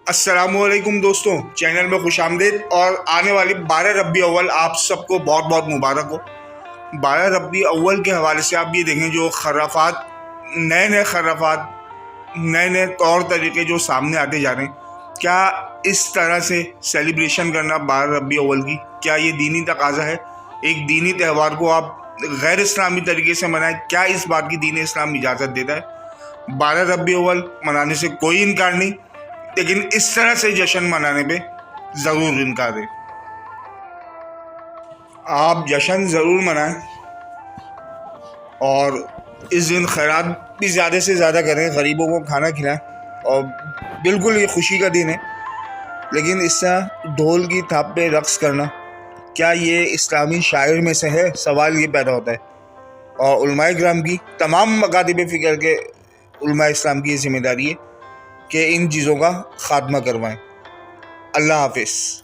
अस्सलामुअलैकुम दोस्तों, चैनल में खुश आमदीद। और आने वाली 12 रबी अव्वल आप सबको बहुत बहुत मुबारक हो। 12 रबी अव्वल के हवाले से आप ये देखें, जो खराफात, नए खराफात, नए तौर तरीके जो सामने आते जा रहे हैं, क्या इस तरह से सेलिब्रेशन करना 12 रबी अव्वल की, क्या ये दीनी तकाजा है? एक दीनी त्यौहार को आप गैर इस्लामी तरीके से मनाएं, क्या इस बात की दीन इस्लाम इजाज़त देता है? 12 रबी अव्वल मनाने से कोई इनकार नहीं, लेकिन इस तरह से जश्न मनाने पे ज़रूर इनकार है। आप जश्न ज़रूर मनाएं और इस दिन खैरात भी ज़्यादा से ज़्यादा करें, गरीबों को खाना खिलाएं। और बिल्कुल ये खुशी का दिन है, लेकिन इस तरह ढोल की थाप पे रक़्स करना, क्या ये इस्लामी शायर में से है? सवाल ये पैदा होता है। और उलमाए किराम की, तमाम मकातिब फ़िक्र के उलमाए इस्लाम की ये जिम्मेदारी है कि इन चीज़ों का ख़ात्मा करवाएं। अल्लाह हाफ़िज़।